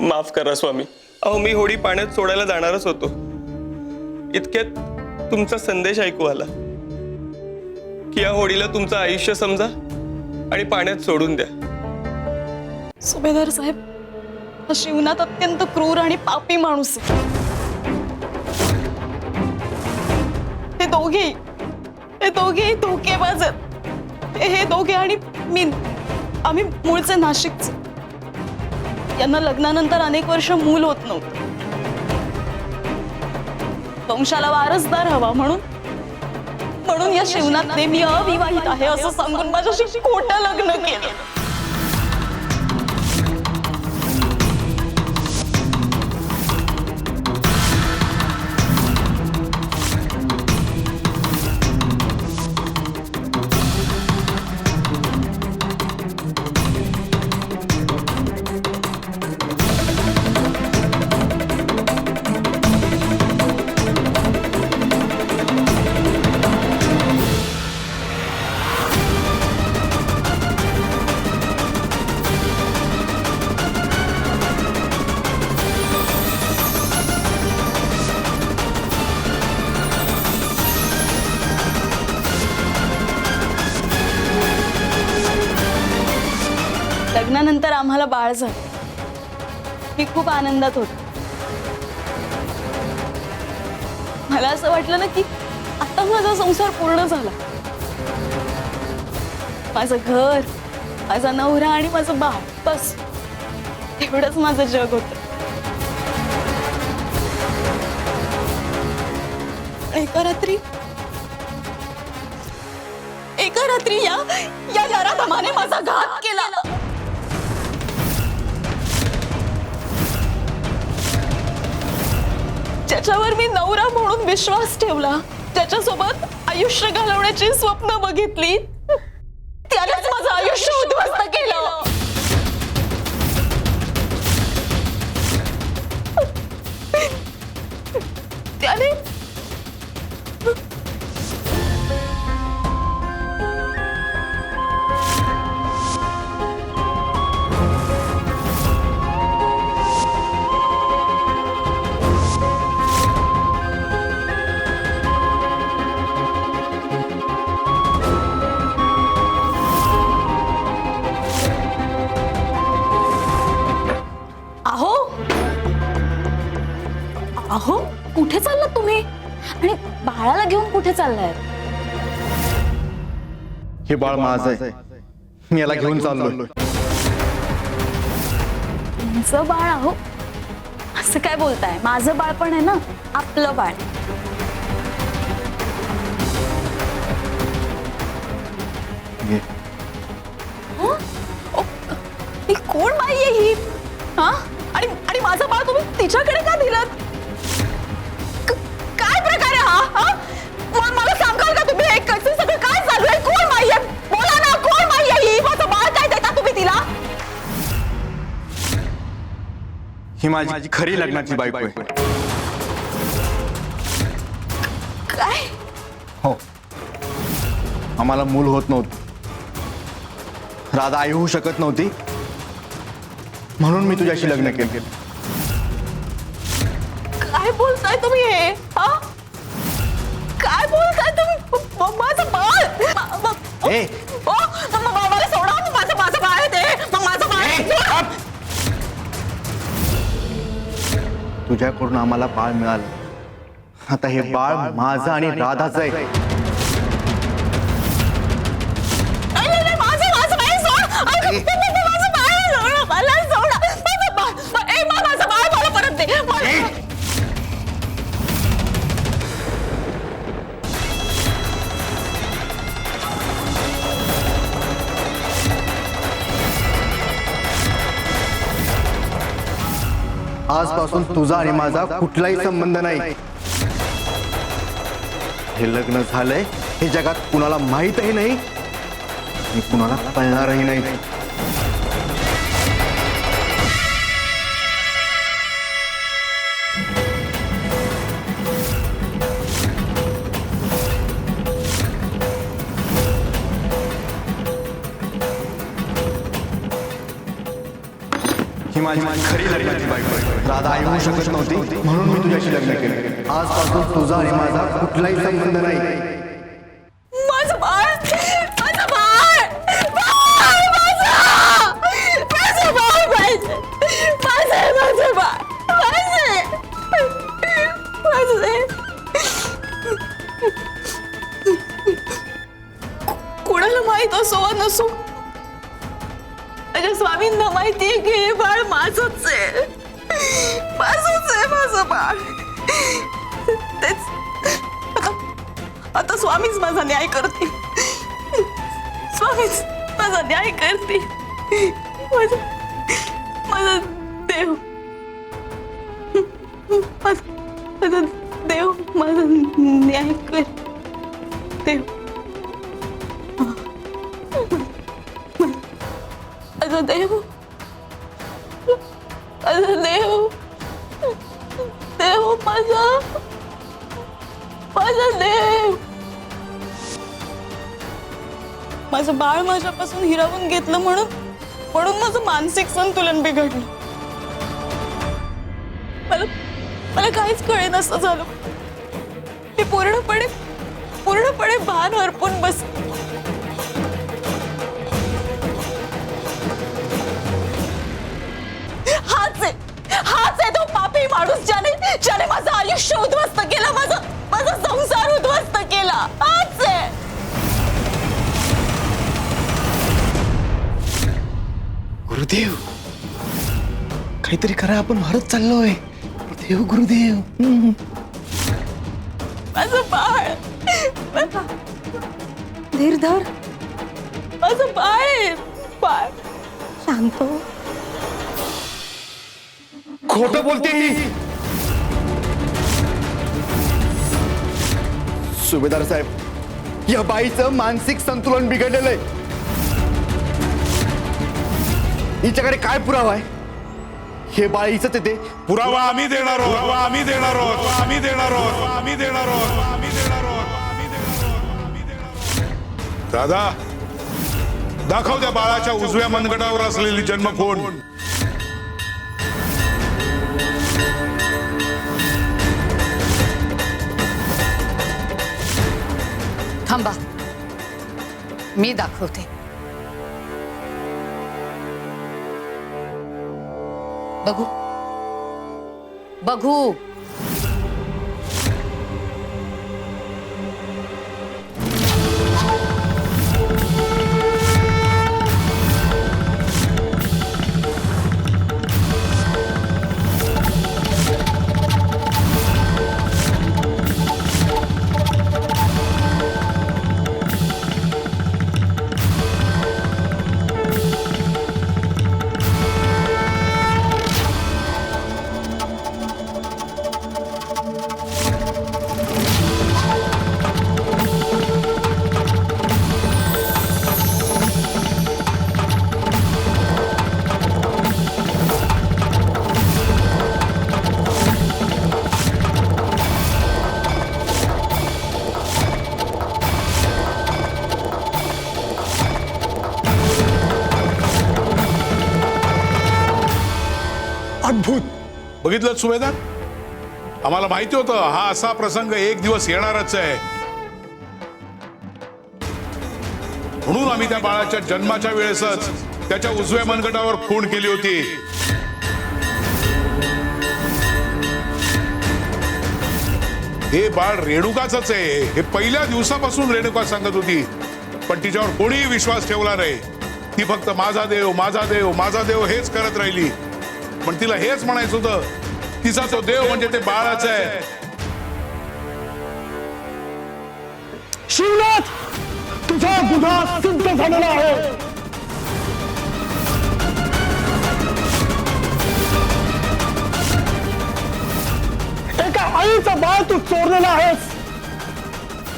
माफ करा स्वामी. अहो मी होडी पाण्यात सोडायला जाणारच होतो. इतक्यात तुमचा संदेश ऐकू आला की या होडीला तुमचं आयुष्य समजा आणि पाण्यात सोडून द्या. सुभेदार साहेब, हा शिवनाथ अत्यंत क्रूर आणि पापी माणूस आहे. हे दोघेही धोकेबाज आहेत. हे दोघे आणि मी, आम्ही मूळचे नाशिकचे. यांना लग्नानंतर अनेक वर्ष मूल होत नव्हतं. वंशाला वारसदार हवा म्हणून या शिवनाथने मी अविवाहित आहे असं सांगून माझ्याशी खोटं लग्न केलं. लग्नानंतर आम्हाला बाळ झालं. मी खूप आनंदात होते. मला असं वाटलं ना की आता माझा संसार पूर्ण झाला. माझं घर, माझा नवरा आणि माझं बाळ, बस एवढंच माझं जग होतं. एका रात्री या नराधमाने माझा घात केला. ज्याच्यावर मी नवरा म्हणून विश्वास ठेवला, ज्याच्यासोबत आयुष्य घालवण्याची स्वप्न बघितली, त्यानेच माझं आयुष्य उद्ध्वस्त केलं. त्याने अहो कुठे चाललात तुम्ही आणि बाळाला घेऊन कुठे चाललाय? हे बाळ माझं आहे, मी याला घेऊन चाललोय. तुमचं बाळ? अहो असं काय बोलताय? माझं बाळ पण आहे ना, आपलं बाळ. ही कोण बाई आहे ही? हा? आणि माझं बाळ तुम्ही तिच्याकडे का दिलं? काय प्रकार आहे हा? मला सांगाल का तुम्ही हे कसं सगळं काय चालू आहे? कोण बाई आहे? बोला ना, कोण बाई आहे ही? माझं बाळ काय देता तुम्ही तिला? ही माझी खरी लग्नाची बायको आहे. काय? हो, आम्हाला मूल होत नव्हतं. राधा आई होऊ शकत नव्हती, म्हणून मी तुझ्याशी लग्न केलं. काय बोलताय तुम्ही हे? हा? काय बोलताय तुम्ही? माझं बाळ! ए! मला सोडा. माझं बाळ आहे ते. माझं बाळ. तुझ्याकडून आम्हाला बाळ मिळालं. आता हे बाळ माझं आणि राधाचं आहे. माझं बाळ सोड. माझं बाळ मला सोडा. माझं बाळ मला परत दे. आजपासून तुझा आणि माझा कुठलाही संबंध नाही. हे लग्न झालंय हे जगात कुणाला माहीतही नाही आणि कुणाला कळणारही नाही. ही माझी खरी लग्नाची बायको आहे. राधा आई होऊ शकत नव्हती म्हणून मी तुझ्याशी लग्न केलं. आजपासून तुझा आणि माझा कुठलाही संबंध नाही. माझं बाळ, माझं बाळ, बाळ माझं, माझं बाळ पाहिजे, माझं बाळ, कुणाला माहित असो वा नसो, माझ्या स्वामींना माहितीये की हे बाळ माझंच आहे, माझं बाळ. तेच आता स्वामीच माझा न्याय करतील, स्वामीच माझा न्याय करतील. माझा देव, माझा देव माझा न्याय कर. देव माझा देव, माझा देव, देव माझा देव. माझं बाळ माझ्यापासून हिरावून घेतलं म्हणून माझं मानसिक संतुलन बिघडलं. मला काहीच कळे नसतं झालं. मी पूर्णपणे भान हरपून बस. हाच आहे तो पापी माणूस ज्याने माझं आयुष्य उद्ध्वस्त केलं, माझा संसार उद्ध्वस्त केला. हाच आहे. गुरुदेव काहीतरी करा, आपण मारत चाललोय. गुरुदेव गुरुदेव. माझं बाळ, धीर धर, माझं बाळ आहे, बाळ. शांत हो. खोटं बोलते ही. सुभेदार साहेब, या बाईचं मानसिक संतुलन बिघडलेलं आहे. हिच्याकडे काय पुरावा आहे? हे बाळ हिचं ते पुरावा आम्ही देणार आहोत, आम्ही देणार आहोत, आम्ही देणार आहोत, आम्ही देणार आहोत, आम्ही देणार आहोत, आम्ही देणार आहोत. दादा, दाखव त्या बाळाच्या उजव्या मनगटावर असलेली जन्मखोड. थांबा, मी दाखवते. बघू बघू. अद्भुत. बघितलं सुभेदार, आम्हाला माहिती होतं हा असा प्रसंग एक दिवस येणारच आहे. म्हणून आम्ही त्या बाळाच्या जन्माच्या वेळेसच त्याच्या उजव्या मनगटावर खूण केली होती. हे बाळ रेणुकाचंच आहे हे पहिल्या दिवसापासून रेणुका सांगत होती, पण तिच्यावर कोणीही विश्वास ठेवला नाही. ती फक्त माझा देव, माझा देव, माझा देव हेच करत राहिली. पण तिला हेच म्हणायचं होतं, तिचा तो देव म्हणजे ते बाळाच आहे. शिवनाथ, तुझा गुन्हा सिद्ध झालेला आहे. एका आईचं बाळ तू चोरलेला आहेस,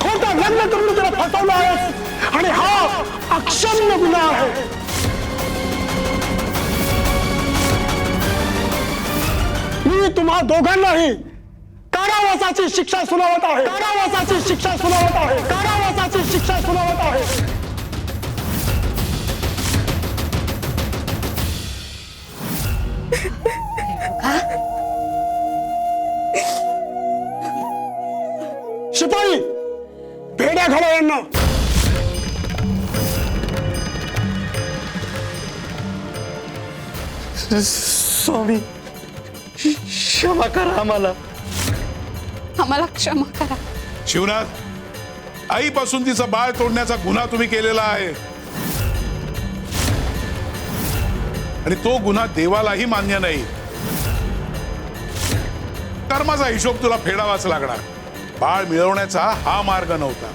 खोटा लग्न करून तुला फसवलं आहेस, आणि हा अक्षम्य गुन्हा आहे. मी तुम्हा दोघांनाही कारावासाची शिक्षा सुनावत आहे, कारावासाची शिक्षा सुनावत आहे, कारावासाची शिक्षा सुनावत आहे. शिपाई भेड्या घाला यांना. स्वामी क्षमा करा आम्हाला. आम्हाला क्षमा करा. शिवनाथ, आईपासून तिचं बाळ तोडण्याचा गुन्हा तुम्ही केलेला आहे आणि तो गुन्हा देवालाही मान्य नाही. कर्माचा हिशोब तुला फेडावाच लागणार. बाळ मिळवण्याचा हा मार्ग नव्हता.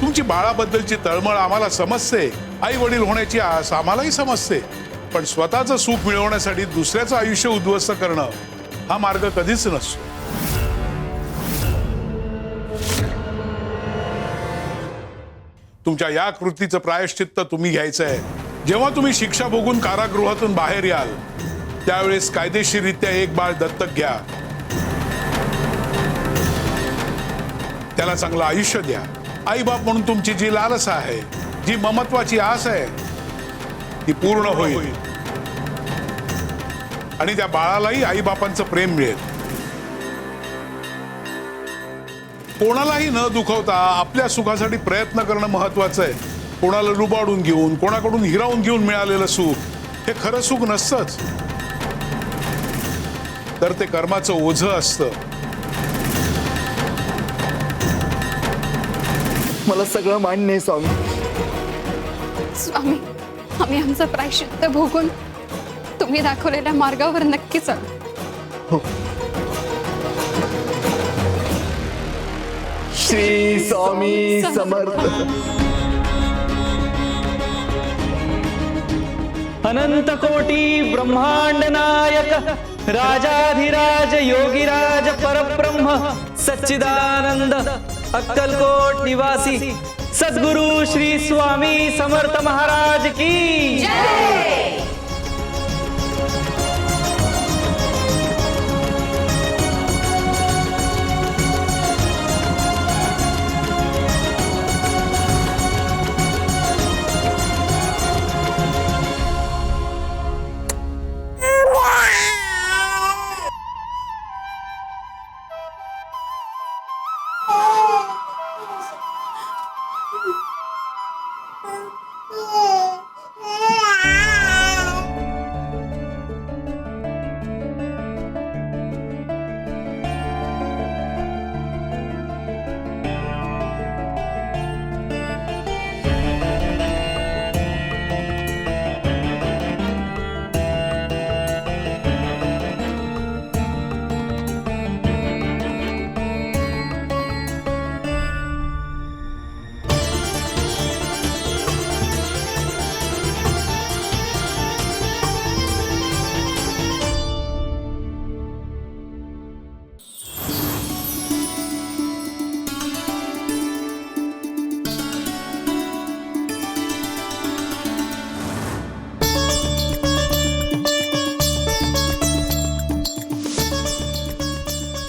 तुमची बाळाबद्दलची तळमळ आम्हाला समजते, आई वडील होण्याची आस आम्हालाही समजते, पण स्वतःचं सुख मिळवण्यासाठी दुसऱ्याचं आयुष्य उद्ध्वस्त करणं हा मार्ग कधीच नसतो. तुमच्या या कृतीचं प्रायश्चित्त तुम्ही घ्यायचंय. जेव्हा तुम्ही शिक्षा भोगून कारागृहातून बाहेर याल त्यावेळेस कायदेशीररित्या एक बाळ दत्तक घ्या. त्याला चांगलं आयुष्य द्या. आई बाप म्हणून तुमची जी लालसा आहे, जी ममत्वाची आस आहे ती पूर्ण होईल आणि त्या बाळालाही आई बापांचं प्रेम मिळेल. कोणालाही न दुखवता आपल्या सुखासाठी प्रयत्न करणं महत्वाचं आहे. कोणाला लुबाडून घेऊन, कोणाकडून हिरावून घेऊन मिळालेलं सुख हे खरं सुख नसतंच, तर ते कर्माचं ओझं असतं. मला सगळं मान्य आहे स्वामी. स्वामी, आम्ही आमचं प्रायश्चित्त भोगून तुम्ही दाखवलेल्या मार्गावर नक्की चालू. श्री स्वामी समर्थ. अनंत कोटी ब्रह्मांड नायक राजाधिराज योगीराज परब्रह्म सच्चिदानंद अक्कलकोट निवासी सद्गुरु श्री स्वामी समर्थ महाराज की जय.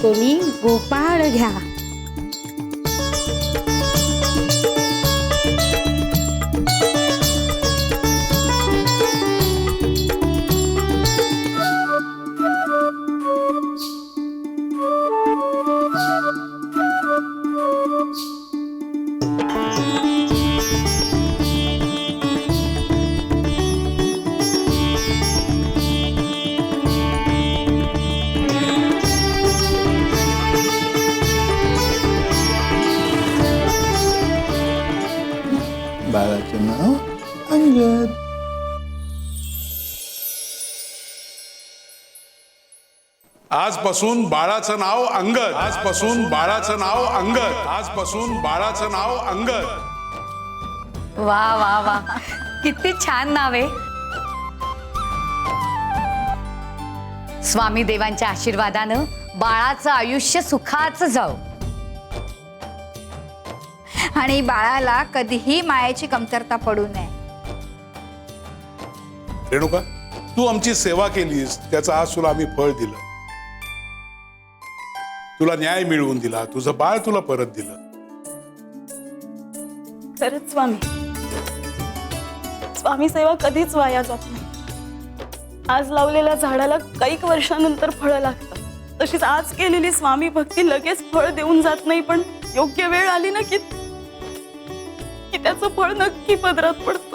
कोणी गोपाळ घ्या. बाळाचे नाव अंगद. आजपासून बाळाचं नाव अंगद. आजपासून बाळाचं नाव अंगद. आजपासून बाळाचं नाव अंगद. वा वा वा, किती छान नाव आहे. स्वामी देवांच्या आशीर्वादानं बाळाचं आयुष्य सुखाचं जाऊ आणि बाळाला कधीही मायेची कमतरता पडू नये. रेणुका, तू आमची सेवा केलीस त्याचं आज तुला आम्ही फळ दिलं. तुला न्याय मिळवून दिला, तुझं बाळ तुला परत दिलं. खरंच स्वामी, स्वामी सेवा कधीच वाया जात नाही. आज लावलेल्या झाडाला कैक वर्षानंतर फळं लागतात, तशीच आज केलेली स्वामी भक्ती लगेच फळ देऊन जात नाही, पण योग्य वेळ आली ना की त्याचं फळ नक्की पदरात पडतं.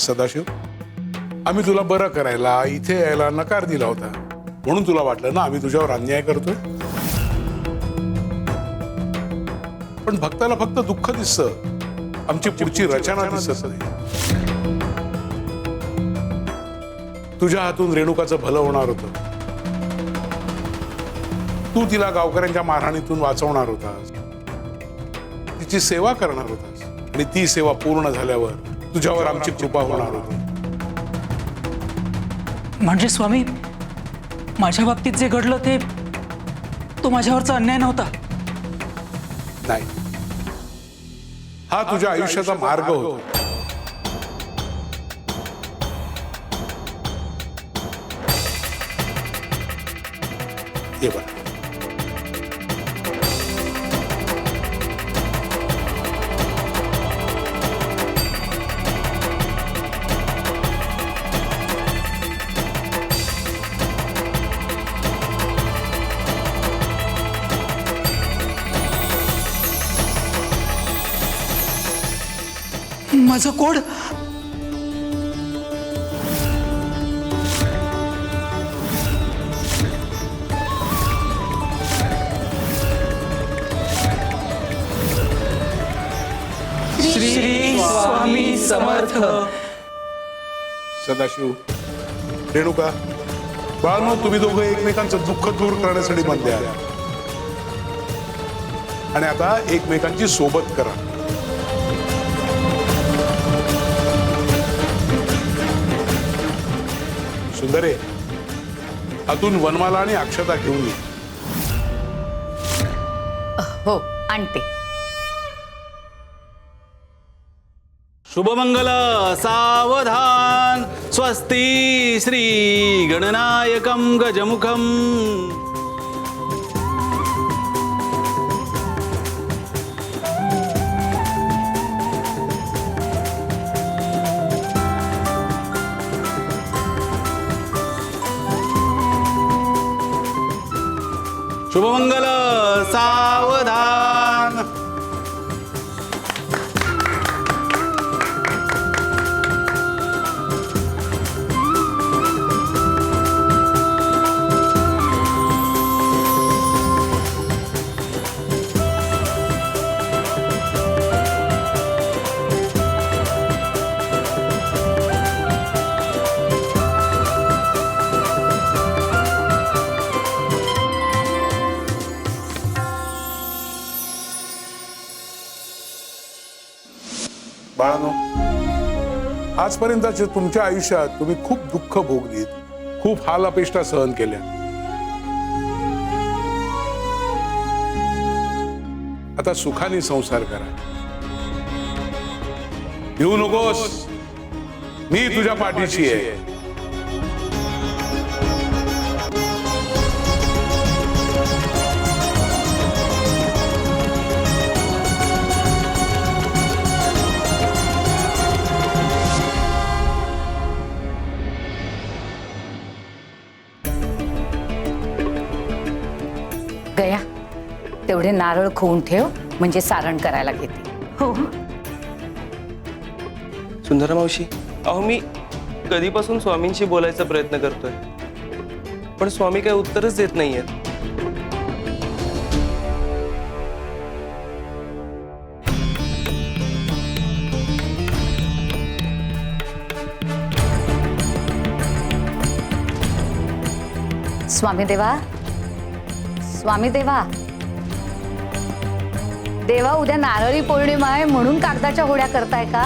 सदाशिव, आम्ही तुला बरं करायला इथे यायला नकार दिला होता, म्हणून तुला वाटलं ना आम्ही तुझ्यावर अन्याय करतोय. पण भक्ताला फक्त दुःख दिसतं, आमची पुढची रचना दिसत नाही. तुझ्या हातून रेणुकाचं भलं होणार होतं. तू तिला गावकऱ्यांच्या मारहाणीतून वाचवणार होतास, तिची सेवा करणार होतास, आणि ती सेवा पूर्ण झाल्यावर तुझ्यावर आमची कृपा होणार होती. म्हणजे स्वामी, माझ्या बाबतीत जे घडलं ते तो माझ्यावरचा अन्याय नव्हता. नाही, हा तुझ्या आयुष्याचा मार्ग होता. हे बघ, माझं कोड. श्री स्वामी समर्थ. सदाशिव, रेणुका, बाळांनो, तुम्ही दोघं एकमेकांचं दुःख दूर करण्यासाठी बंधे आहात, आणि आता एकमेकांची सोबत करा. सुंदरे, अतून वनमाला आणि अक्षता घेऊन ये. हो, आणते. शुभमंगल सावधान. स्वस्ति श्री गणनायकं गजमुखम. शुभमंगल सावधान. बाळांनो, आजपर्यंतच्या तुमच्या आयुष्यात तुम्ही खूप दुःख भोगलीत, खूप हाल अपेष्टा सहन केल्या. आता सुखाने संसार करा. भिवू नकोस, मी तुझ्या पाठीशी आहे. गया, तेवढे नारळ खोवून ठेव, म्हणजे सारण करायला घेते. हो. सुंदरा मावशी, अहो मी कधीपासून स्वामींशी बोलायचा प्रयत्न करतोय, पण स्वामी काही उत्तरच देत नाहीयेत. स्वामी देवा, स्वामी देवा, देवा, उद्या नारळी पौर्णिमा आहे म्हणून कागदाच्या होड्या करताय का?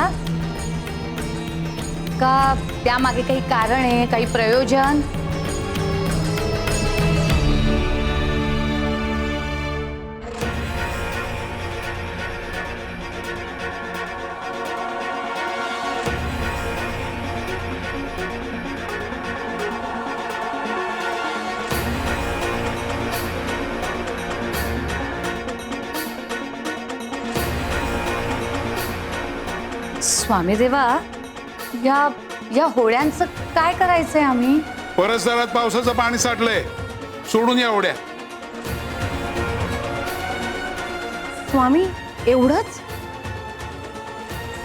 का त्यामागे काही कारण आहे, काही प्रयोजन? स्वामी देवा, या या होड्यांचं काय करायचंय आम्ही? परसदारात पावसाचं पाणी साठलंय, सोडून या होड्या. स्वामी एवढंच?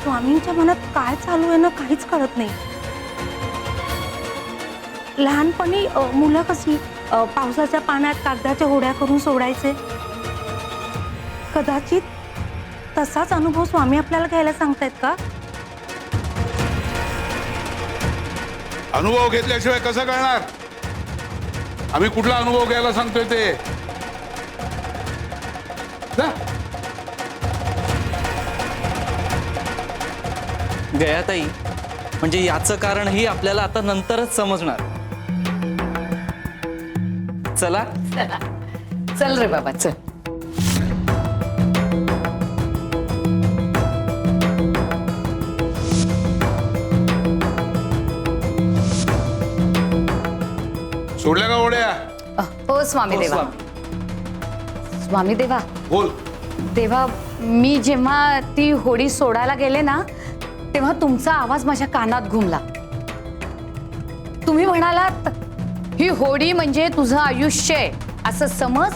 स्वामींच्या मनात काय चालू आहे ना काहीच कळत नाही. लहानपणी मुलं कशी पावसाच्या पाण्यात कागदाच्या होड्या करून सोडायचे, कदाचित तसाच अनुभव स्वामी आपल्याला घ्यायला सांगतायत का? अनुभव घेतल्याशिवाय कसं कळणार? आम्ही कुठला अनुभव घ्यायला सांगतोय ते? जा. गयाताई, म्हणजे याचं कारणही आपल्याला आता नंतरच समजणार. चला चल रे बाबा चल. सोडल्या का होड्या? हो स्वामी हो, देवा. स्वामी. स्वामी देवा, बोल. तेव्हा मी जेव्हा ती होडी सोडायला गेले ना, तेव्हा तुमचा आवाज माझ्या कानात घुमला. तुम्ही म्हणालात ही होडी म्हणजे तुझं आयुष्य आहे असं समज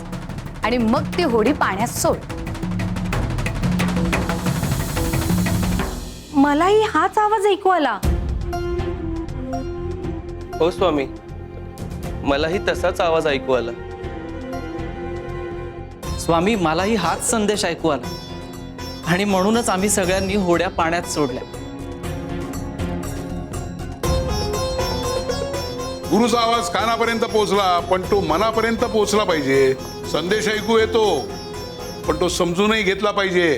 आणि मग ती होडी पाण्यात सोड. मलाही हाच आवाज ऐकू आला. हो स्वामी, मलाही तसाच आवाज ऐकू आला. स्वामी, मलाही हाच संदेश ऐकू आला आणि म्हणूनच आम्ही सगळ्यांनी होड्या पाण्यात सोडल्या. गुरुचा आवाज कानापर्यंत पोहोचला, पण तो मनापर्यंत पोहोचला पाहिजे. संदेश ऐकू येतो, पण तो समजूनही घेतला पाहिजे.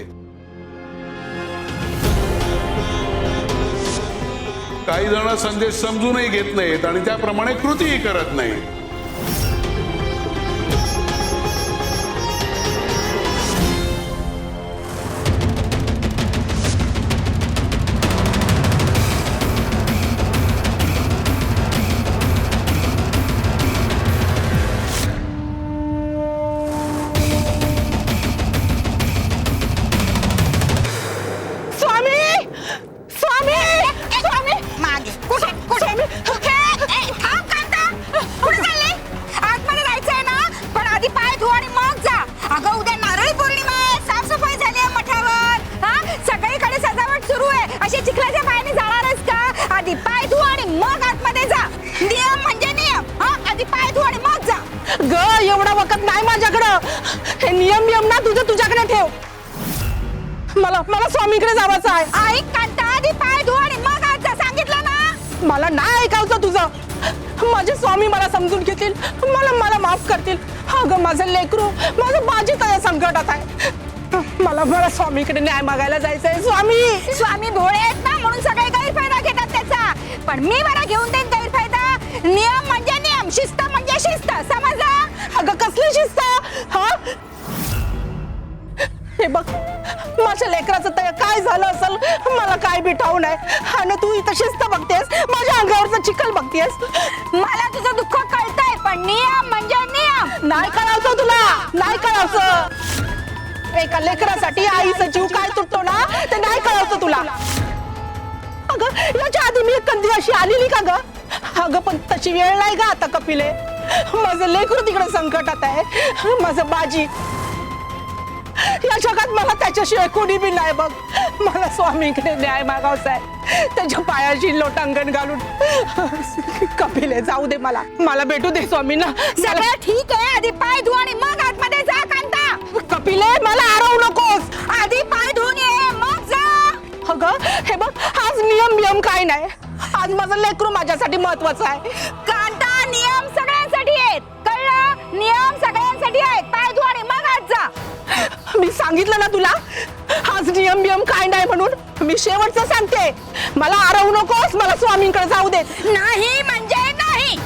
काही जण संदेश समजूनही घेत नाहीत आणि त्याप्रमाणे कृतीही करत नाहीत. एवढा वखत नाही माझ्याकडं. हे नियम ना तुझ्याकडे ठेव. मला स्वामीकडे जायचं आहे. आई कांता, आधी पाय धु आणि मग आज जा, सांगितलं ना. मला नाही ऐकायचं तुझं. माझे स्वामी मला समजून घेतील, मला माफ करतील. अगं माझं लेकरू, माझं बाजी त्या संकटात आहे. मला स्वामीकडे न्याय मागायला जायचंय. स्वामी भोळे आहेत ना, म्हणून सगळे गैरफायदा घेतात त्याचा. पण मी मला घेऊन देईन गैरफायदा. नियम म्हणजे नियम, शिस्त म्हणजे शिस्त, समजला? अगं कसली शिस्त? हा, हे बघ, माझ्या लेकराचं काय झालं असेल मला काय बिठावू नये. आणि तू इथं शिस्त बघतेस, माझ्या अंगावरचं चिखल बघतेस. मला तुझं दुःख कळतंय, पण नियम म्हणजे नियम. नाही कळायचं तुला, नाही कळायचं. एका लेकरासाठी आईचा जीव काय तुटतो ना, ते नाही कळायचं तुला. अगं याच्या आधी मी कधी अशी आलेली का ग? अगं पण तशी वेळ नाही ग आता कपिले. माझं लेकरू तिकडे संकटात आहे, माझं बाजी. या जगात मला त्याच्याशिवाय कोणी बी नाही बघ. मला स्वामीकडे न्याय मागावचा आहे, त्याच्या पायाशी लोटांगण घालून. कपिले जाऊ दे, मला भेटू दे स्वामींना. सगळं ठीक आहे, आधी पाय धु आणि मग आतमध्ये जा. कांता, कपिले मला हरवू नकोस. आधी पाय धुवून ये मग जा. अगं हे बघ, आज नियम काय नाही. आज माझं लेकरू माझ्यासाठी महत्वाचं आहे. कांता, नियम सगळ्यांसाठी आहेत, कळलं? नियम सगळ्यांसाठी आहेत. पाय धु आणि मग आज जा. मी सांगितलं ना तुला, आज नियम काय नाही म्हणून. मी शेवटचं सांगते, मला हरवू नकोस. मला स्वामींकडे जाऊ देत नाही म्हणजे नाही.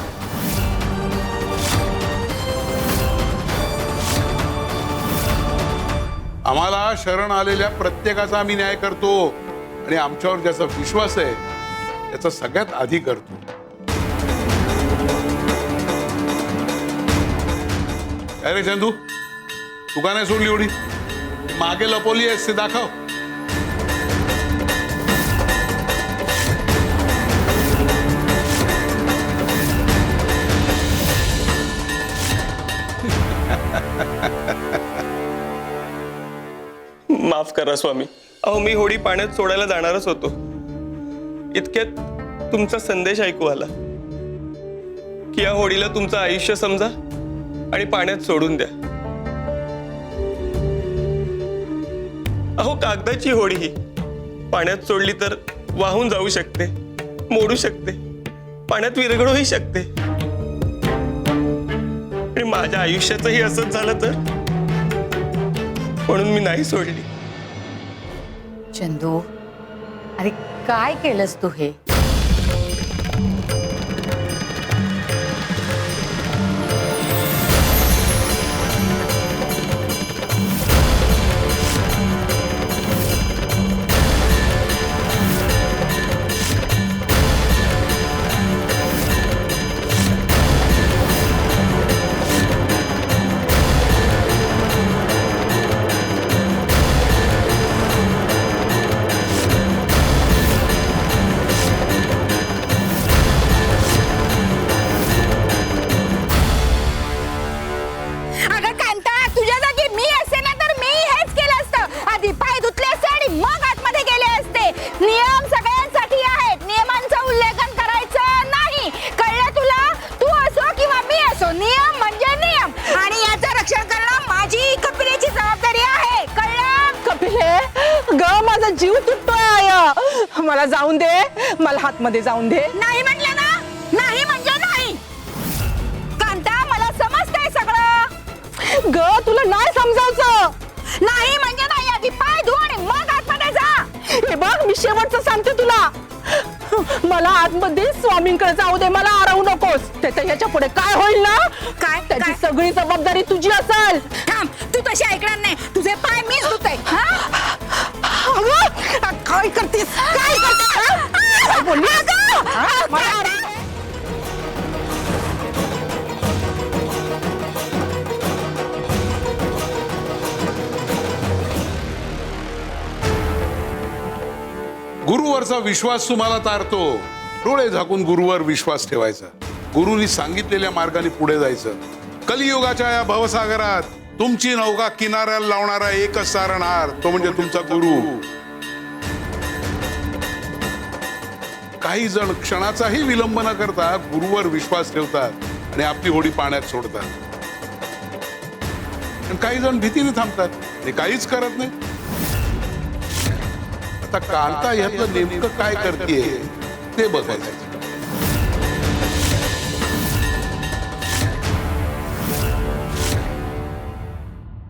आम्हाला शरण आलेल्या प्रत्येकाचा आम्ही न्याय करतो आणि आमच्यावर ज्याचा विश्वास आहे त्याचा सगळ्यात आधी करतो. काय रे चंदू, तू का नाही सोडली एवढी? मागे लपवली आहेस ते दाखव. माफ करा स्वामी. अहो मी होडी पाण्यात सोडायला जाणारच होतो. इतक्यात तुमचा संदेश ऐकू आला की या होडीला तुमचं आयुष्य समजा आणि पाण्यात सोडून द्या. अहो कागदाची होडी ही पाण्यात सोडली तर वाहून जाऊ शकते, मोडू शकते, पाण्यात विरघळूही शकते. आणि माझ्या आयुष्याचंही असंच झालं तर, म्हणून मी नाही सोडली. चंदू, अरे काय केलंस तू हे? अगं कांता, तुझ्या जागी मी असते ना तर मी हेच केलं असतं. आधी पाय धुतले असते आणि मग आतमध्ये गेले असते. नियम सगळ्यांसाठी आहेत, नियमांचं उल्लंघन करायचं नाही. कळलं तुला? तू असो किंवा मी असो, नियम म्हणजे नियम. आणि याचं रक्षण करणं माझी कपिलेची जबाबदारी आहे. कळलं? कपिले ग, माझा जीव तुटतोय आय. मला जाऊन दे, मला हातमध्ये जाऊन दे. नाही म्हटलं ना, नाही म्हणजे नाही. कांता, मला समजतंय सगळं. ग, तुला नाही समजावचं. नाही म्हणजे नाही. आधी पाय धु आणि मग आतमध्ये जा. हे बघ, मी शेवटचं सांगते तुला. मला आतमध्ये स्वामींकडे जाऊ दे, मला अडवू नकोस. त्याच्या याच्या पुढे काय होईल ना, काय त्याची सगळी जबाबदारी तुझी असेल. थांब, तू तशी ऐकणार नाही. तुझे पाय मीच धुते. काय करतेस? काय करतेस? काय बोललीस? गुरुवरचा विश्वास तुम्हाला तारतो. डोळे झाकून गुरुवर विश्वास ठेवायचा. गुरुनी सांगितलेल्या मार्गाने पुढे जायचं. कलियुगाच्या या भवसागरात तुमची नौका किनाऱ्याला लावणारा एकच तारणहार, तो म्हणजे तुमचा गुरु. काही जण क्षणाचाही विलंब न करता गुरुवर विश्वास ठेवतात आणि आपली होडी पाण्यात सोडतात. आणि काही जण भीतीने थांबतात आणि काहीच करत नाही. आता कांता यातलं नेमकं काय करतेय ते बघायचं.